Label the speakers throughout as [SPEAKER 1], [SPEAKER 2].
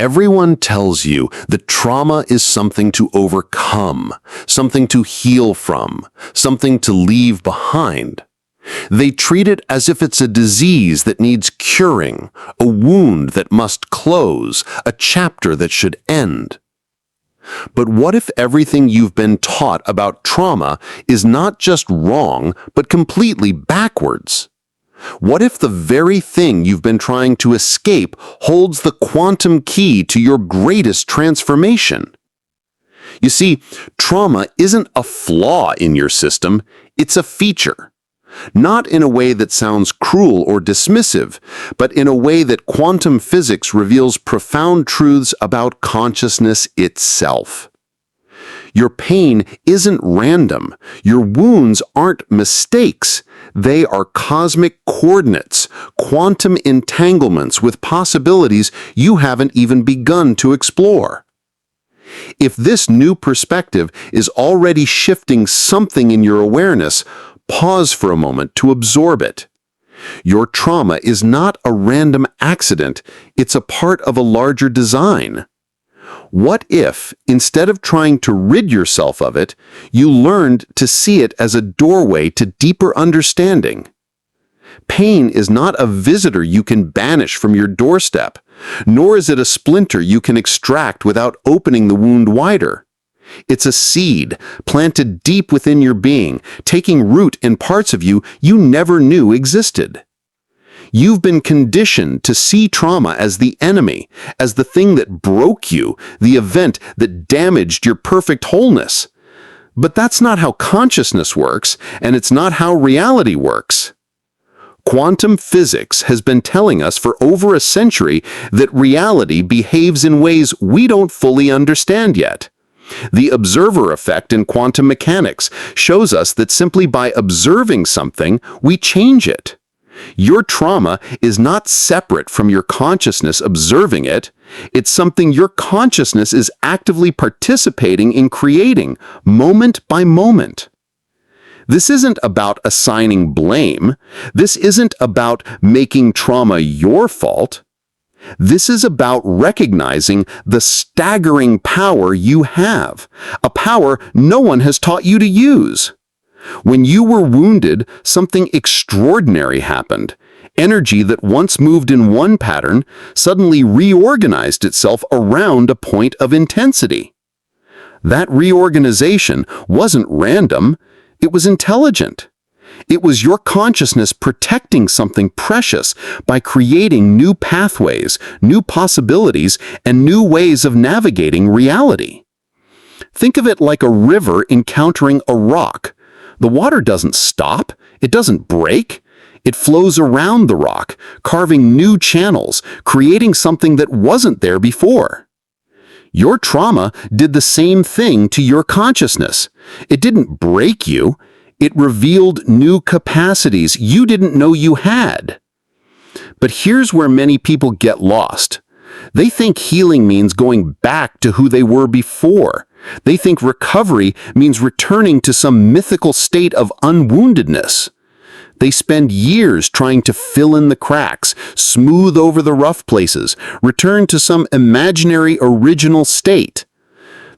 [SPEAKER 1] Everyone tells you that trauma is something to overcome, something to heal from, something to leave behind. They treat it as if it's a disease that needs curing, a wound that must close, a chapter that should end. But what if everything you've been taught about trauma is not just wrong, but completely backwards? What if the very thing you've been trying to escape holds the quantum key to your greatest transformation? You see, trauma isn't a flaw in your system, it's a feature. Not in a way that sounds cruel or dismissive, but in a way that quantum physics reveals profound truths about consciousness itself. Your pain isn't random. Your wounds aren't mistakes. They are cosmic coordinates, quantum entanglements with possibilities you haven't even begun to explore. If this new perspective is already shifting something in your awareness, pause for a moment to absorb it. Your trauma is not a random accident, it's a part of a larger design. What if, instead of trying to rid yourself of it, you learned to see it as a doorway to deeper understanding? Pain is not a visitor you can banish from your doorstep, nor is it a splinter you can extract without opening the wound wider. It's a seed planted deep within your being, taking root in parts of you you never knew existed. You've been conditioned to see trauma as the enemy, as the thing that broke you, the event that damaged your perfect wholeness. But that's not how consciousness works, and it's not how reality works. Quantum physics has been telling us for over a century that reality behaves in ways we don't fully understand yet. The observer effect in quantum mechanics shows us that simply by observing something, we change it. Your trauma is not separate from your consciousness observing it. It's something your consciousness is actively participating in creating, moment by moment. This isn't about assigning blame. This isn't about making trauma your fault. This is about recognizing the staggering power you have, a power no one has taught you to use. When you were wounded, something extraordinary happened. Energy that once moved in one pattern suddenly reorganized itself around a point of intensity. That reorganization wasn't random, it was intelligent. It was your consciousness protecting something precious by creating new pathways, new possibilities, and new ways of navigating reality. Think of it like a river encountering a rock. The water doesn't stop, it doesn't break. It flows around the rock, carving new channels, creating something that wasn't there before. Your trauma did the same thing to your consciousness. It didn't break you. It revealed new capacities you didn't know you had. But here's where many people get lost. They think healing means going back to who they were before. They think recovery means returning to some mythical state of unwoundedness. They spend years trying to fill in the cracks, smooth over the rough places, return to some imaginary original state.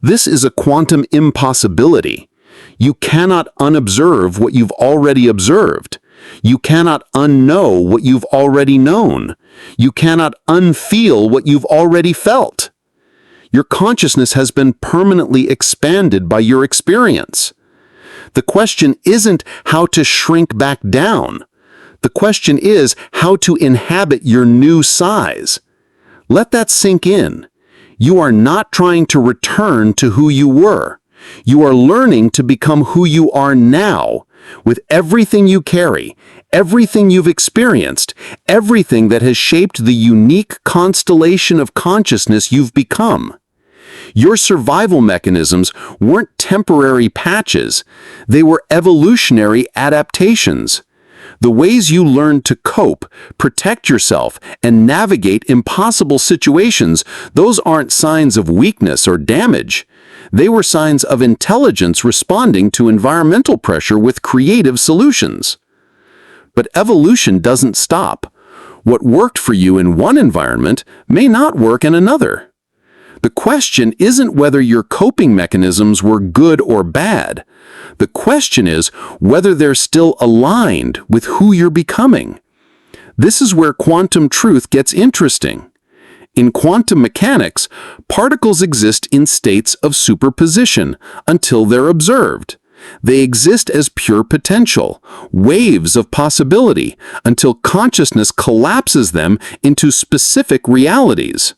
[SPEAKER 1] This is a quantum impossibility. You cannot unobserve what you've already observed. You cannot unknow what you've already known. You cannot unfeel what you've already felt. Your consciousness has been permanently expanded by your experience. The question isn't how to shrink back down. The question is how to inhabit your new size. Let that sink in. You are not trying to return to who you were. You are learning to become who you are now, with everything you carry, everything you've experienced, everything that has shaped the unique constellation of consciousness you've become. Your survival mechanisms weren't temporary patches, they were evolutionary adaptations. The ways you learned to cope, protect yourself, and navigate impossible situations, those aren't signs of weakness or damage. They were signs of intelligence responding to environmental pressure with creative solutions. But evolution doesn't stop. What worked for you in one environment may not work in another. The question isn't whether your coping mechanisms were good or bad. The question is whether they're still aligned with who you're becoming. This is where quantum truth gets interesting. In quantum mechanics, particles exist in states of superposition until they're observed. They exist as pure potential, waves of possibility, until consciousness collapses them into specific realities.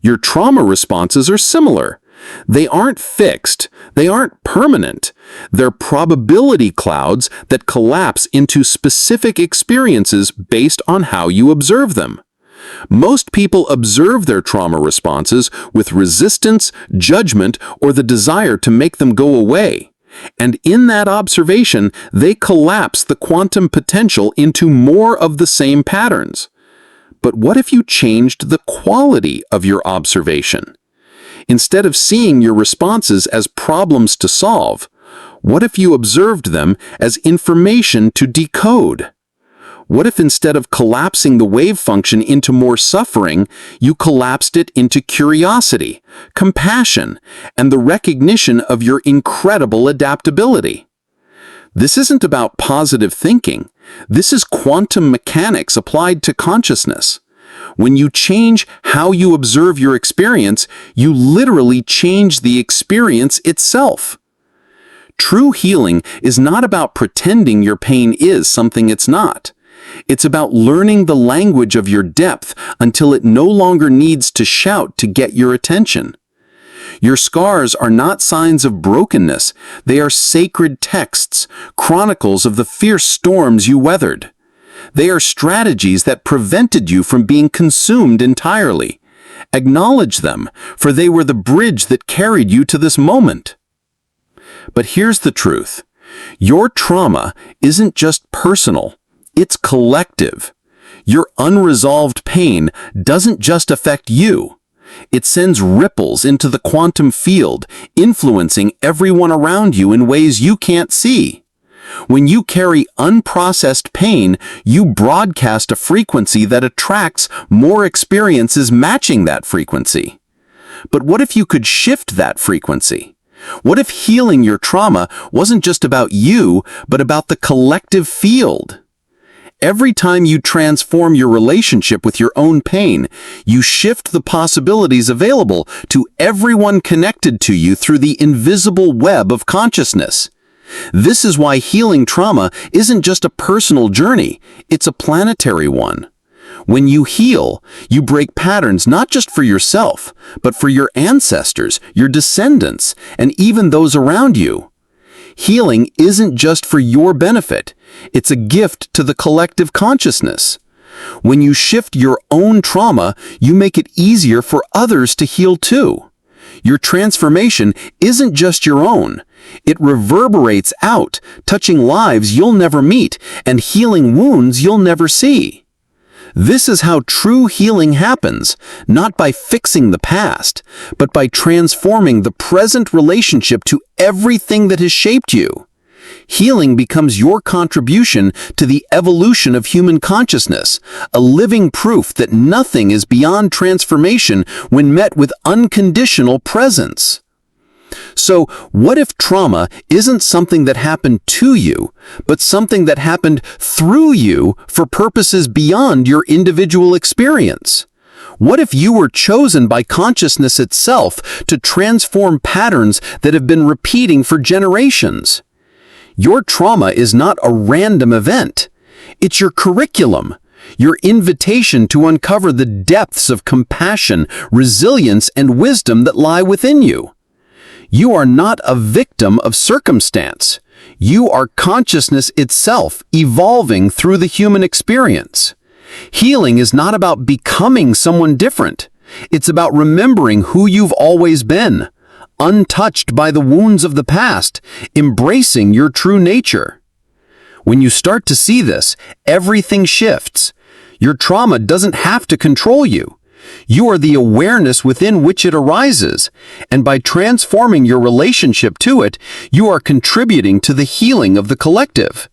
[SPEAKER 1] Your trauma responses are similar. They aren't fixed. They aren't permanent. They're probability clouds that collapse into specific experiences based on how you observe them. Most people observe their trauma responses with resistance, judgment, or the desire to make them go away. And in that observation, they collapse the quantum potential into more of the same patterns. But what if you changed the quality of your observation? Instead of seeing your responses as problems to solve, what if you observed them as information to decode? What if instead of collapsing the wave function into more suffering, you collapsed it into curiosity, compassion, and the recognition of your incredible adaptability? This isn't about positive thinking. This is quantum mechanics applied to consciousness. When you change how you observe your experience, you literally change the experience itself. True healing is not about pretending your pain is something it's not. It's about learning the language of your depth until it no longer needs to shout to get your attention. Your scars are not signs of brokenness. They are sacred texts, chronicles of the fierce storms you weathered. They are strategies that prevented you from being consumed entirely. Acknowledge them, for they were the bridge that carried you to this moment. But here's the truth. Your trauma isn't just personal. It's collective. Your unresolved pain doesn't just affect you. It sends ripples into the quantum field, influencing everyone around you in ways you can't see. When you carry unprocessed pain, you broadcast a frequency that attracts more experiences matching that frequency. But what if you could shift that frequency? What if healing your trauma wasn't just about you, but about the collective field? Every time you transform your relationship with your own pain, you shift the possibilities available to everyone connected to you through the invisible web of consciousness. This is why healing trauma isn't just a personal journey, it's a planetary one. When you heal, you break patterns not just for yourself, but for your ancestors, your descendants, and even those around you. Healing isn't just for your benefit, it's a gift to the collective consciousness. When you shift your own trauma, you make it easier for others to heal too. Your transformation isn't just your own. It reverberates out, touching lives you'll never meet and healing wounds you'll never see. This is how true healing happens, not by fixing the past, but by transforming the present relationship to everything that has shaped you. Healing becomes your contribution to the evolution of human consciousness, a living proof that nothing is beyond transformation when met with unconditional presence. So, what if trauma isn't something that happened to you, but something that happened through you for purposes beyond your individual experience? What if you were chosen by consciousness itself to transform patterns that have been repeating for generations? Your trauma is not a random event. It's your curriculum, your invitation to uncover the depths of compassion, resilience, and wisdom that lie within you. You are not a victim of circumstance. You are consciousness itself, evolving through the human experience. Healing is not about becoming someone different. It's about remembering who you've always been, untouched by the wounds of the past, embracing your true nature. When you start to see this, everything shifts. Your trauma doesn't have to control you. You are the awareness within which it arises, and by transforming your relationship to it, you are contributing to the healing of the collective.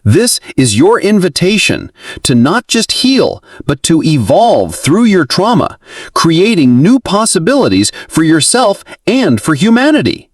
[SPEAKER 2] This is your invitation to not just heal, but to evolve through your trauma, creating new possibilities for yourself and for humanity.